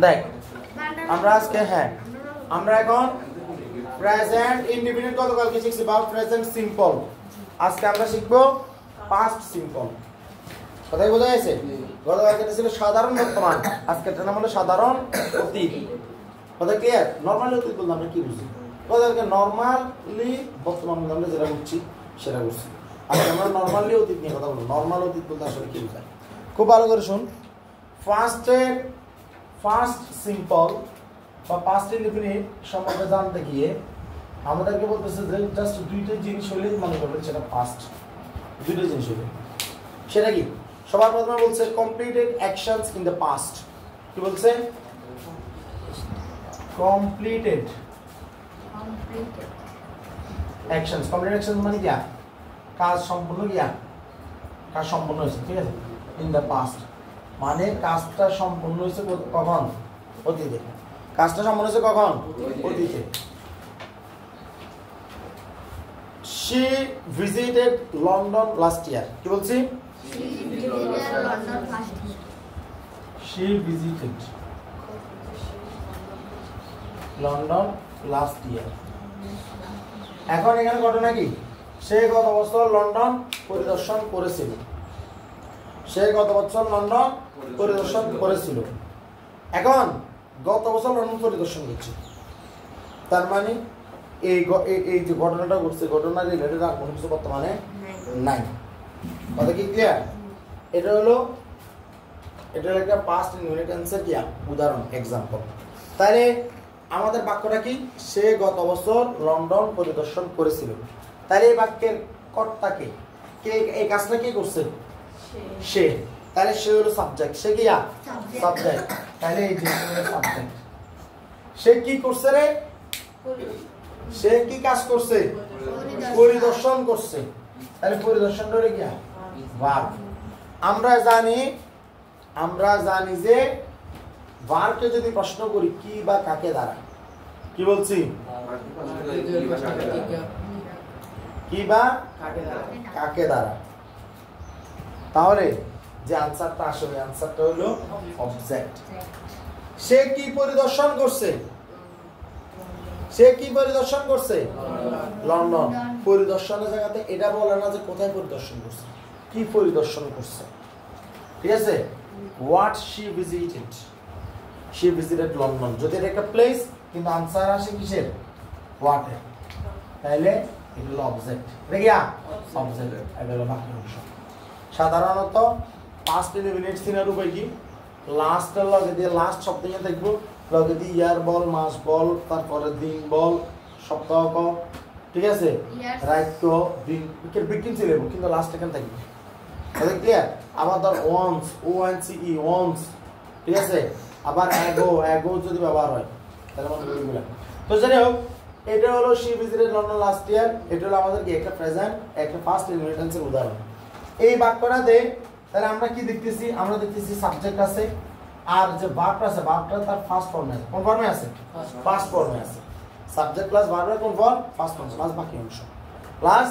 দেখ আমরা আজকে আমরা এখন প্রেজেন্ট ইনডিফিনিট গতকালকে শিখছি বা প্রেজেন্ট সিম্পল। আজকে আমরা শিখবো পাস্ট সিম্পল। কথাই বোঝা গেছে? গতকালকে ছিল সাধারণ বর্তমান, আজকে এটা নাম হলো সাধারণ অতীত। কথা ক্লিয়ার? নরমালি অতীত বলতে আমরা কি বুঝি? গতকালকে নরমালি বর্তমান বলতে আমরা যেটা বুঝছি সেটা বুঝছি। আজকে আমরা নরমালি অতীত নিয়ে কথা বলবো। নরমাল অতীত বলতে আসলে কি বোঝায় খুব ভালো করে শুন। ফার্স্ট সিম্পল বা পাস্ট ইনডিফিনিট সম্পর্কে জানতে গিয়ে আমাদেরকে বলতেছে যে জাস্ট দুইটা জিনিস হলেই মনে করবেন সেটা পাস্ট। দুইটা জিনিস হলে সেটা কি? সবার প্রথমে বলছে completed actions in the past. কি বলছে? Completed actions. কমপ্লিটেড অ্যাকশনস মানে কি? কাজ সম্পূর্ণ কি? কাজ সম্পূর্ণ হয়েছে, ঠিক আছে? ইন দ্য পাস্ট মানে কাজটা সম্পূর্ণ হয়েছে কখন? অতীতে। কাজটা সম্পূর্ণ হয়েছে কখন? অতীতে। She visited London last year. কি বলছি? She visited London last year. এখন এখানে ঘটনা কি? সে গত বছর লন্ডন পরিদর্শন করেছিল। সে গত বছর লন্ডন পরিদর্শন করেছিল। এখন গত বছর লন্ডন পরিদর্শন করছে, তার মানে এই যে ঘটনাটা ঘটছে ঘটনা রিলেটেড আর কোনো কিছু বর্তমানে নাই। কথা কি ক্লিয়ার? এটা হলো একটা পাস্ট ইনডিফিনিট টেন্সের কি উদাহরণ, এক্সাম্পল। তাহলে আমাদের বাক্যটা কি? সে গত বছর লন্ডন পরিদর্শন করেছিল। তাহলে এই বাক্যের কর্তাকে কে? এই কাজটা কে করছে? সে। তাহলে সে হলো সাবজেক্ট। সে কি? সাবজেক্ট। তাহলে এই যে সাবজেক্ট। সে কি করছে রে? সে কি কাজ করছে? পরিদর্শন করছে। তাহলে পরিদর্শন করে কি? ভার্ব। আমরা জানি যে ভার্বকে যদি প্রশ্ন করি কি বা কাকে দ্বারা, কি বলছি? কি বা কাকে দ্বারা, তাহলে যে আনসারটা আসবে আনসারটা হলো অবজেক্ট। সে কি পরিদর্শন করছে? সে কি পরিদর্শন করছে? লন্ডন। পরিদর্শনের জায়গাতে এটা বলে না যে কোথায় পরিদর্শন করছে, কি পরিদর্শন করছে, ঠিক আছে? What she visited. She visited London. যদি এটা একটা প্লেস কিন্তু আনসার আসে কিসের? হোয়াট এর, তাহলে এটা হলো অবজেক্ট। রেগিয়া অবজেক্ট। এটা হলো বাক্য অংশ। সাধারণত পাস্ট ইনডিফিনিট সিনের উপায় কি? লাস্টের লগে দিয়ে লাস্ট শব্দ নিয়ে দেখবো, লগে দিয়ে ইয়ার বল, মাস বল, তারপরে দিন বল, সপ্তাহ ক, ঠিক আছে? রাইট দিন বিগিন ছিল কিন্তু লাস্ট এখানে থাকবে। তাহলে ক্লিয়ার? আবার ধর ওয়ান্স, ONCE ওয়ান্স, ঠিক আছে? আবার অ্যাগো যদি ব্যবহার হয় তাহলে মনে করবেন। তো যাই হোক, এটা হলো শি ভিজিটেড লন্ডন লাস্ট ইয়ার। এটা হলো আমাদের কি একটা প্রেজেন্ট, একটা ফার্স্ট ইনডিফিনিট টেন্সের উদাহরণ। এই বাক্যটাতে তাহলে আমরা কি দেখতেছি? আমরা দেখতেছি সাবজেক্ট আছে আর যে ভার্বটা আছে ভার্বটা তার ফার্স্ট ফর্মে আছে। কোন ফর্মে আছে? ফার্স্ট ফর্মে আছে। সাবজেক্ট প্লাস ভার্বের কোন ফর্ম? ফার্স্ট ফর্ম প্লাস বাকি অংশ। প্লাস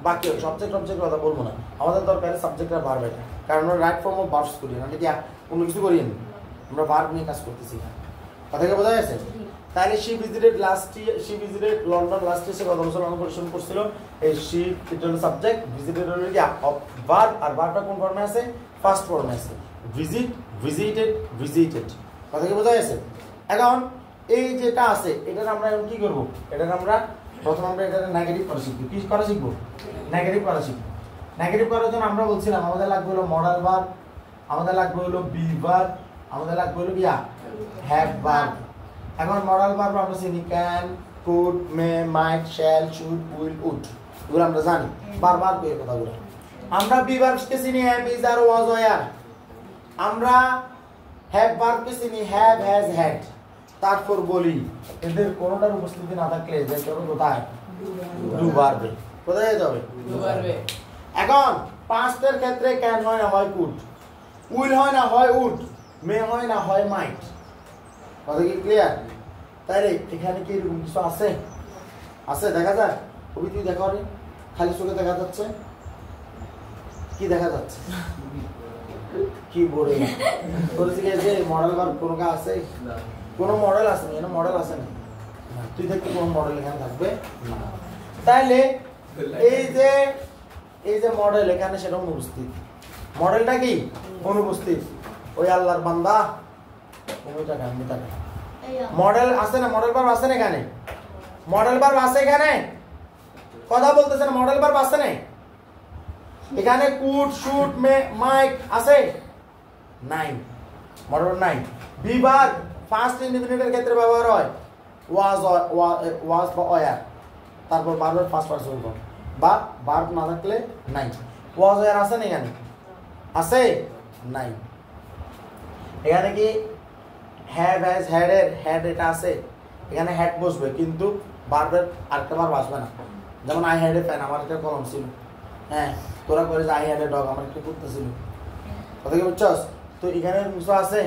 বাকি অংশ। অবজেক্ট কথা বলবো না, আমাদের দরকার সাবজেক্ট আর ভার্ব। এটা কারণ আমরা রাইট ফর্ম অফ ভার্বস করি না, কি কোনো কিছু করি না, আমরা ভার্ব নিয়ে কাজ করতেছি না। কথা কি বোঝা গেছে? তাহলে she visited London last year. সে গত বছর লন্ডন পরিদর্শন করছিল। এই শি এটা হলো সাবজেক্ট, ভিজিটেড হলো কি ভার্ব, আর ভার্বটা কোন ফর্মে আছে? ফার্স্ট ফর্মে আছে। ভিজিটেড। কথা কি বোঝা গেছে? এখন এই যেটা আছে এটার আমরা এখন কি করব? এটার আমরা প্রথমে আমরা এটা নেগেটিভ করা শিখব। কি করা শিখব? নেগেটিভ করা শিখব। নেগেটিভ করার জন্য আমরা বলছিলাম আমাদের লাগবে হলো মডাল ভার্ব, আমাদের লাগবে হলো বি ভার্ব, আমাদের লাগবে হলো কি হ্যাভ ভার্ব। এখন মডাল ভার্ব আমরা চিনি can, could, may, might, shall, should, will, would, এগুলো আমরা জানি বারবার এই কথাগুলো। আমরা বি ভার্বকে চিনি have, is, are, was, were. আমরা হ্যাভ ভার্বকে চিনি হ্যাভ, হ্যাজ, হ্যাড। তারপর বলি এদের কোনোটার উপস্থিতি না থাকলে যেতে হবে কোথায়? ডু ভার্বে। কোথায় যেতে হবে? ডু ভার্বে। এখন পাস্টের ক্ষেত্রে ক্যান হয় না হয় কুড, উইল হয় না হয় উড, মে হয় না হয় মাইট। কথা কি ক্লিয়ার? তাইলে এখানে কি এরকম কিছু আছে? আছে, দেখা যায়? কবি তুই দেখা হবে খালি চোখে দেখা যাচ্ছে, কি দেখা যাচ্ছে? কি বলে তোর দিকে যে মডেল ভার্ব কোনো কা আছে কোনো মডেল আছে না এখানে মডেল আছে না তুই দেখতে কোনো মডেল এখানে থাকবে না তাইলে এই যে মডেল এখানে সেটা অনুপস্থিত মডেলটা কি অনুপস্থিত ওই আল্লাহর বান্দা ওইটা গান টাকা মডেল আছে না মডেল ভার্ব আছে না এখানে মডেল ভার্ব আছে এখানে কথা বলতেছেন মডেল ভার্ব আছে না এখানে কুড শুড মে মাইট আছে নাই মডেল নাই বিভাগ ফার্স্ট ইন্ডিপেন্ডেন্টের ক্ষেত্রে ব্যবহার হয় ওয়াজ বা ওয়ার তারপর ভার্বের ফার্স্ট পারসন ফর্ম বা ভার্ব না থাকলে নাই ওয়াজ ওয়ার আছে না এখানে আছে নাই এখানে কি হ্যাভ হ্যাজ হ্যাড এর হ্যাড এটা আছে এখানে হ্যাড বসবে কিন্তু ভার্বের আরেকটা ভার্ব আসবে না যেমন আই হ্যাড এ পেন আমার একটা কলম ছিল হ্যাঁ তোরা করে যে আই হ্যাড এ ডগ আমার একটা কুত্তা ছিল কথা কি বুঝছস তো এখানে কিছু আছে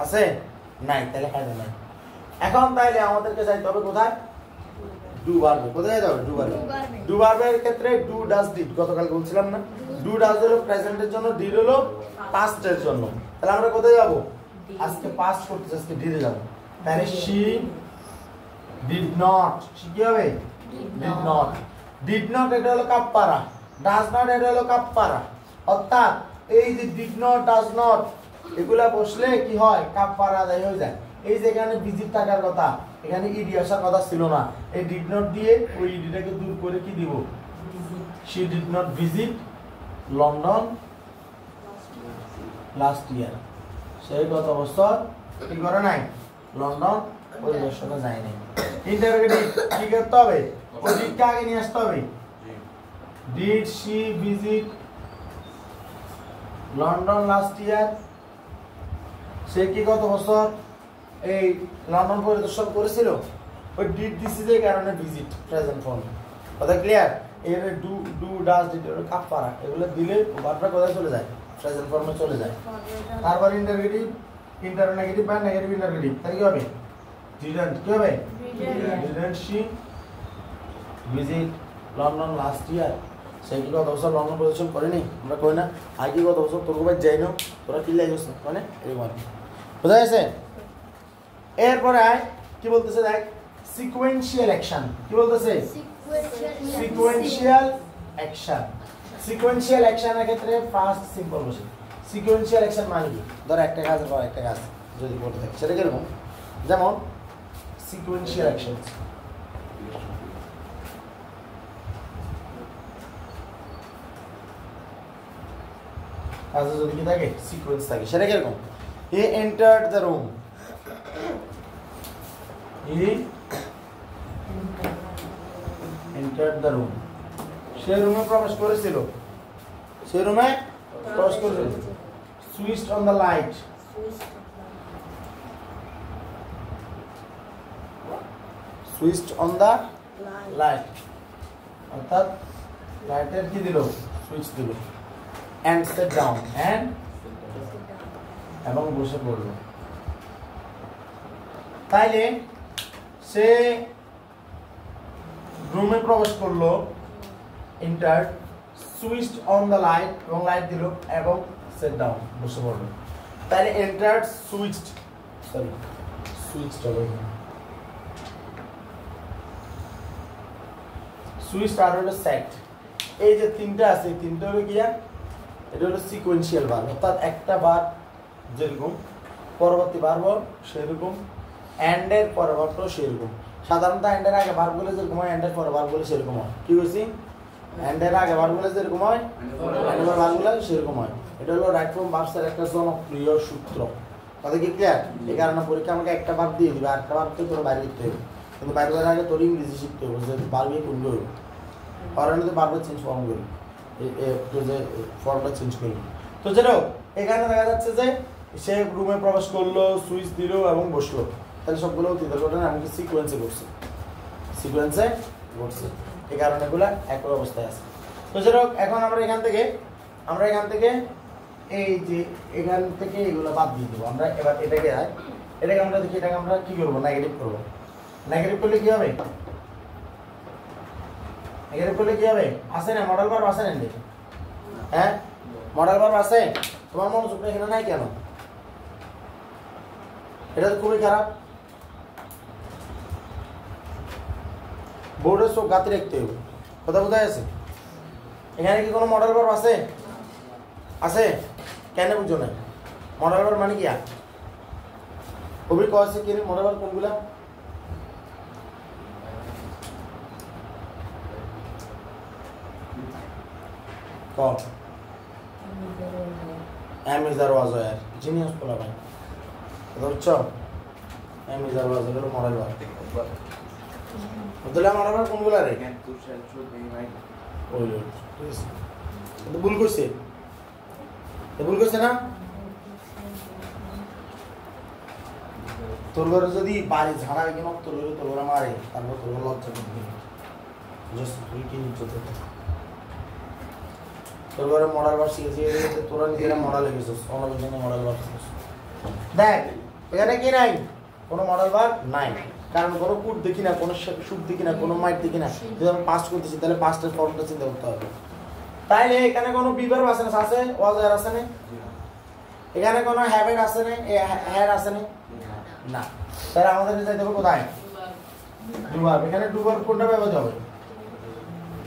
আছে নাই তাহলে হ্যাড নাই এখন তাইলে আমাদেরকে যাইতে হবে কোথায় ডু ভার্বে কোথায় যেতে হবে ডু ভার্বের ক্ষেত্রে ডু ডাজ ডিড গতকাল বলছিলাম না ডু ডাজ হলো প্রেজেন্টের জন্য ডিড হলো পাস্টের জন্য তাহলে আমরা কোথায় যাব আজকে পাস্ট করতেছি আজকে ডিডে যাব তাহলে শি ডিড নট শি কি হবে ডিড নট এটা হলো কাপ্পারা ডাজ নট এটা হলো কাপ্পারা অর্থাৎ এই যে ডিড নট ডাজ নট এগুলা বসলে কি হয় কাপ্পারা আদায় হয়ে যায় এই যে এখানে ভিজিট থাকার কথা এখানে ইডি আসার কথা ছিল না এই ডিড নট দিয়ে ওই ইডিটাকে দূর করে কি দিব she did not visit London last ইয়ার সেই গত বছর কি করে নাই লন্ডন পরিদর্শনে যায় নাই ইন্টারোগেটিভ কি করতে হবে ওই ডিডকে আগে নিয়ে আসতে হবে did she visit London last year সে কি গত বছর এই লন্ডন পরিদর্শন করেছিল ওই ডিড দিছি যে কারণে ভিজিট প্রেজেন্ট ফর্ম কথা ক্লিয়ার এর ডু ডাজ ডিড এর কাফারা এগুলো দিলে ভার্বটা কোথায় চলে যায় প্রেজেন্ট ফর্মে চলে যায় তারপর ইন্টারোগেটিভ ইন্টারোগেটিভ বা নেগেটিভ ইন্টারোগেটিভ তাই কি হবে ডিডন্ট কি হবে didn't she visit London last ইয়ার সেই কি গত বছর লন্ডন পরিদর্শন করেনি আমরা কই না আগে গত বছর তোর ভাই যাই না তোরা কি লাগছ মানে এই মানে বুঝা গেছে এরপরে কি বলতেছে দেখ সিকোয়েন্সিয়াল অ্যাকশন কি বলতেছে সিকোয়েন্সিয়াল অ্যাকশন সিকোয়েন্সিয়াল অ্যাকশনের ক্ষেত্রে ফার্স্ট সিম্পল বসে সিকোয়েন্সিয়াল অ্যাকশন মানে কি ধর একটা কাজের পর একটা কাজ যদি করতে থাকে সেটা কিরকম যেমন সিকোয়েন্সিয়াল অ্যাকশন কাজে যদি কি থাকে সিকোয়েন্স থাকে সেটা কিরকম he entered the room He entered the room. সে রুমে প্রবেশ করেছিল সে রুমে প্রবেশ করেছিল switched on the light switched on the light অর্থাৎ লাইটের কি দিল সুইচ দিল and sat down and এবং বসে পড়ল তাইলে সে রুমে প্রবেশ করলো entered switched on the light এবং লাইট দিল এবং সেট ডাউন বসে পড়লো তাহলে এন্টার্ড সুইচড হলো সুইচড আর হলো সেট এই যে তিনটা আছে তিনটা হলো কি এটা হলো সিকোয়েন্সিয়াল ভার্ব অর্থাৎ একটা ভার্ব যেরকম পরবর্তী ভার্ব সেরকম এন্ড এর পরে ভার্ব সেরকম সাধারণত এন্ড এর আগে ভার্বগুলো যেরকম হয় এন্ড এর পরে ভার্বগুলো সেরকম হয় কি বলছি এন্ড এর আগে ভার্বগুলো যেরকম হয় এন্ড এর ভার্বগুলো সেরকম হয় এটা হলো রাইট ফ্রম ভার্বস এর একটা জনপ্রিয় সূত্র কথা কি ক্লিয়ার এই কারণে পরীক্ষা আমাকে একটা ভার্ব দিয়ে দিবে আরেকটা ভার্ব তো তোর বাইরে লিখতে হবে কিন্তু বাইরে করার আগে তোর ইংরেজি শিখতে হবে যে ভার্বে কোনগুলো হবে কারণ তো ভার্ব চেঞ্জ ফর্ম করবে এই যে ফর্মটা চেঞ্জ করবে তো যেটা এখানে দেখা যাচ্ছে যে সে রুমে প্রবেশ করলো সুইচ দিল এবং বসলো তাহলে সবগুলো অতীতের ঘটনা এমনকি সিকোয়েন্সে ঘটছে এই কারণে এগুলো একই অবস্থায় আছে তো যেটা এখন আমরা এখান থেকে এই যে এখান থেকে এগুলো বাদ দিয়ে দেবো আমরা এবার এটাকে আমরা দেখি এটাকে আমরা কি করবো নেগেটিভ করবো নেগেটিভ করলে কি হবে আসে না মডেল ভার্ব আসে না হ্যাঁ মডেল ভার্ব আছে তোমার মনোযোগটা এখানে নাই কেন? এটা তো খুবই খারাপ। বোর্ডের চোখ গাতে রাখতে হবে। কথা বোঝা গেছে? এখানে কি কোনো মডেল ভার্ব আছে? আছে? কেন বুঝছো না? মডেল ভার্ব মানে কি? কবি কয়েছে কি মডেল ভার্ব কোনগুলা? কম অ্যামিজার ওয়াজার জিনিয়াস বলা ভাই। কথা বুঝছো? অ্যামিজার ওয়াজার হলো মডেল ভার্ব। বুঝলা মডেল ভার্ব কোনগুলা রে? ওই তো ভুল কইছে। ভুল কইছে না? তোর ঘরে যদি বাড়ি ঝাড়া কেন তোর ঘরে মারে তারপর তোর লজ্জা করবি। তুই কি নিচ্ছ তোর ঘরে মডেল ভার্ব শিখেছি, তোরা নিজেরা মডেল লিখেছিস, অনবজনে মডেল ভার্ব শিখেছিস। দেখ এখানে কি নাই? কোনো মডেল ভার্ব নাই, কারণ কোনো কুট দেখি না, কোনো সুখ দেখি না, কোনো মাইট দেখি না। যদি আমি পাস্ট করতেছি তাহলে পাস্টের ফর্মটা চিন্তা করতে হবে। তাইলে এখানে কোনো বি ভার্ব আছে না? আছে। ওয়াজার আছে না? এখানে কোনো হ্যাভেট আছে না? হ্যাড আছে না? না। তাহলে আমাদের যাইতে হবে কোথায়? Do verb. এখানে ডু ভার্ব কোনটা ব্যবহার হবে?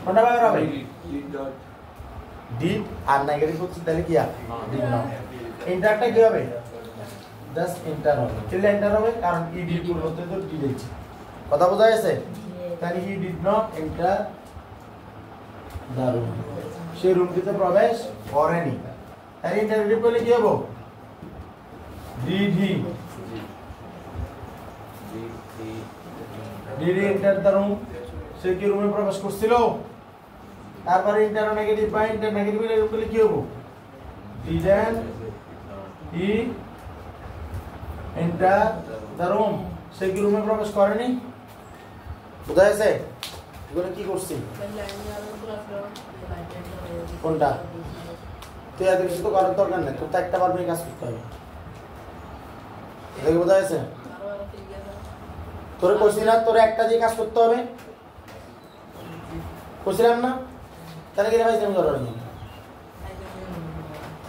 কোনটা ব্যবহার হবে? ডিড। আর নেগেটিভ হচ্ছে তাহলে কি? Did not. ইন্টারটা কি হবে? জাস্ট ইন্টার হবে। চলে ইন্টার হবে কারণ ই ডিড পরিবর্তে তো ডিড হচ্ছে। কথা বোঝা গেছে? তাহলে he did not enter the room. সে রুমটিতে প্রবেশ করেনি। তাহলে ইন্টারভিউ করলে কি হবে? Did he enter the room? সে কি রুমে প্রবেশ করছিল? তারপরে ইন্টার নেগেটিভ বা ইন্টার নেগেটিভ করলে কি হবে? Didn't he enter the room? সে কি রুমে প্রবেশ করেনি? বুঝা গেছে? এগুলো কি করছি? কোনটা? তুই এত কিছু তো করার দরকার নেই, তোর তো একটা বার কাজ করতে হবে। এটা কি বোঝা গেছে? তোরে কইছি না তোরে একটা দিয়ে কাজ করতে হবে? কইছিলাম না? তাহলে কি ভাই তুমি করো নি?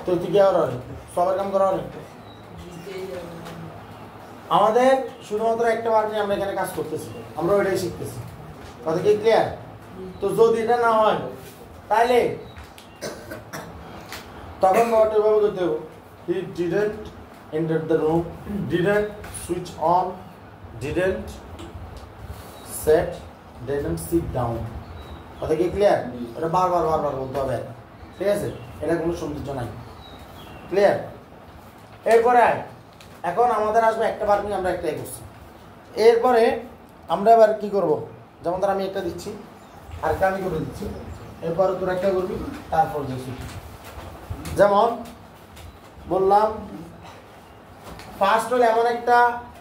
তুই কি আর সবার কাম করা হবে? আমাদের শুধুমাত্র একটা বার নিয়ে আমরা এখানে কাজ করতেছি, আমরা ওইটাই শিখতেছি। কথা কি ক্লিয়ার? তো যদি এটা না হয় তাহলে তখন বাবাটা এভাবে করতে হবে, he didn't enter the room, didn't switch on, didn't set, didn't sit down. কথা কি ক্লিয়ার? এটা বারবার বলতে হবে, ঠিক আছে? এটা কোনো সৌন্দর্য নাই। ক্লিয়ার? এরপরে এখন আমাদের আসবে একটা বার নিয়ে আমরা একটাই করছি। এরপরে আমরা এবার কি করব? যেমন ধর আমি একটা দিচ্ছি আর একটা আমি করে দিচ্ছি, এরপরে তোর একটা করবি, তারপর দেখছি। যেমন বললাম ফার্স্ট হল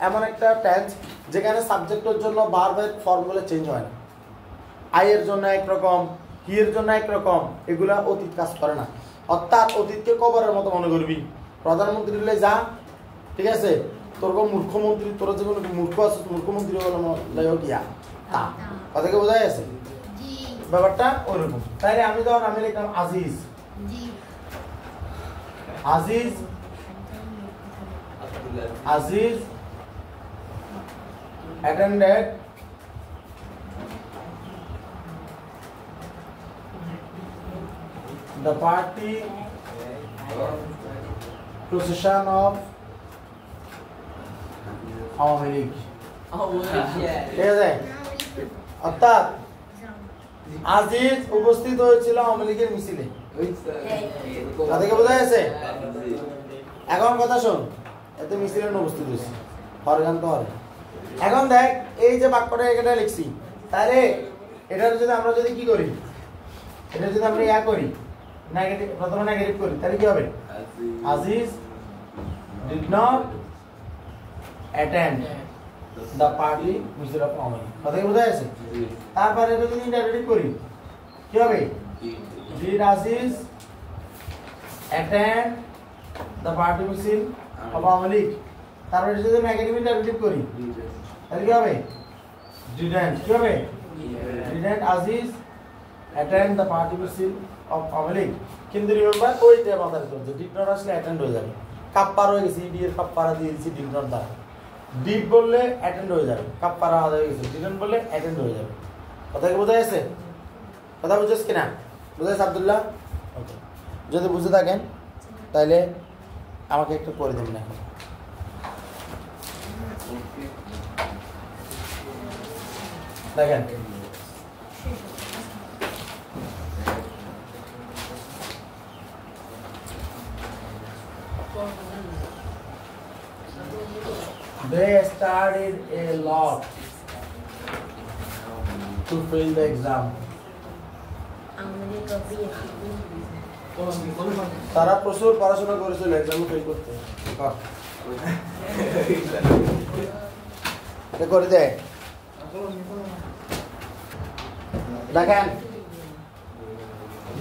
এমন একটা টেন্স যেখানে সাবজেক্টের জন্য ভার্বের ফর্মুলা চেঞ্জ হয় না। আই এর জন্য একরকম, হি এর জন্য একরকম, এগুলা অতীত কাজ করে না। অর্থাৎ অতীতকে কবরের মতো মনে করবি। প্রধানমন্ত্রী হলে যা, ঠিক আছে? তোর মূর্খমন্ত্রী, তোরা যে কোনো মূর্খ আছে, মূর্খমন্ত্রী গিয়া তা। কথা কি বোঝা গেছে? ব্যাপারটা ওইরকম। তাইলে আমি লিখলাম Aziz. Aziz attended the party procession of Awaami League. ঠিক আছে? অর্থাৎ আজিজ উপস্থিত হয়েছিল আওয়ামী লীগের মিছিলে। তাদেরকে বোঝা গেছে? এখন কথা শোন, এতে মিছিলে উপস্থিত হয়েছে হরগান্ত হরে। এখন দেখ এই যে বাক্যটা এটা লিখছি, তাহলে এটার যদি আমরা যদি কি করি, এটা যদি আমরা ইয়া করি নেগেটিভ, প্রথমে নেগেটিভ করি, তাহলে কি হবে? Aziz did not attend the party মিছিল অফ আওয়ামী লীগ। কথা কি বোঝা গেছে? তারপরে এটা যদি ইন্টারপ্রেট করি কি হবে? did Aziz attend the party মিছিল অফ আওয়ামী লীগ? তারপরে যদি নেগেটিভ ইন্টারপ্রেট করি তাহলে কি হবে? didn't কি হবে? didn't Aziz attend the party মিছিল অফ আওয়ামী লীগ? কিন্তু রিমেম্বার ওইটা মাথায় রাখতে হবে, ডিড নট আসলে অ্যাটেন্ড হয়ে যাবে। কাপ্পার হয়ে গেছে, ইডি এর কাপ্পারা দিয়ে দিচ্ছি ডিড নট দ্বারা। ডিড বললে অ্যাটেন্ড হয়ে যাবে, কাপ্পারা আদায় হয়ে গেছে, ডিডন্ট বললে অ্যাটেন্ড হয়ে যাবে। কথা কি বোঝা গেছে? কথা বুঝছিস কিনা? বুঝা গেছে আব্দুল্লাহ? ওকে, যদি বুঝে থাকেন তাহলে আমাকে একটু করে দেবেন এখন। দেখেন they studied a lot to fail the exam. তারা প্রচুর পড়াশোনা করেছিল এক্সাম ফেল করতে। করে দে দেখেন,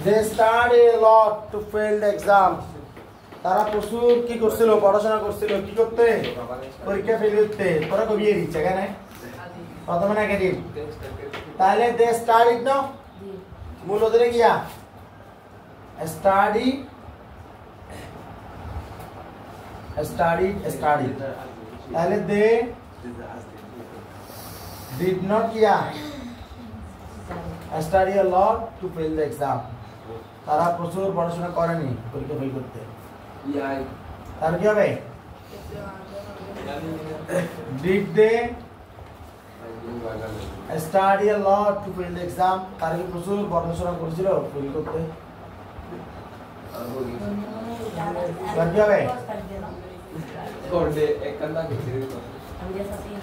they studied a lot to fail the exam. তারা প্রচুর কি করছিল? পড়াশোনা করছিল কি করতে? পরীক্ষা ফেল করতে। পরে কবি এর ইচ্ছা কেন প্রথমে না কেন? তাহলে দে স্টাডিড না, মূল ওদের গিয়া স্টাডি তাহলে দে ডিড নট কিয়া study a lot to fail the exam. তারা প্রচুর পড়াশোনা করেনি পরীক্ষা ফেল করতে। তার কি হবে? Did they study a lot to fail the exam? তারা কি প্রচুর পড়াশোনা করেছিল ফেল করতে? তার কি হবে?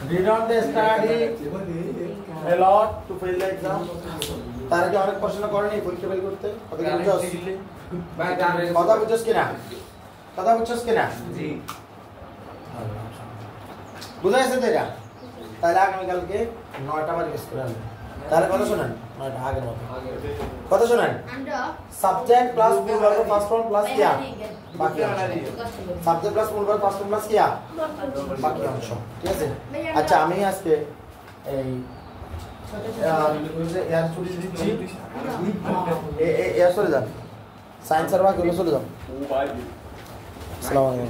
Did not they study a lot to fail the exam? তারা কি অনেক পড়াশোনা করেনি পরীক্ষা ফেল করতে? কথা বুঝছস কিনা? কথা বুঝছস কিনা? জি, বুঝা গেছে তো এটা? তাহলে আগামীকালকে 9টা বার গেস করে আনবেন। তাহলে কথা শোনেন, 9টা আগের মতো কথা শোনেন। সাবজেক্ট প্লাস ফুল ভার্ব ফার্স্ট ফর্ম প্লাস কিয়া বাকি অংশ। সাবজেক্ট প্লাস ফুল ভার্ব ফার্স্ট ফর্ম প্লাস কিয়া বাকি অংশ। ঠিক আছে? আচ্ছা, আমি আজকে এই এয়ার ছুটি দিচ্ছি। এয়ার চলে যান, সায়েন্সের বাকি চলে যান। আসসালামু আলাইকুম।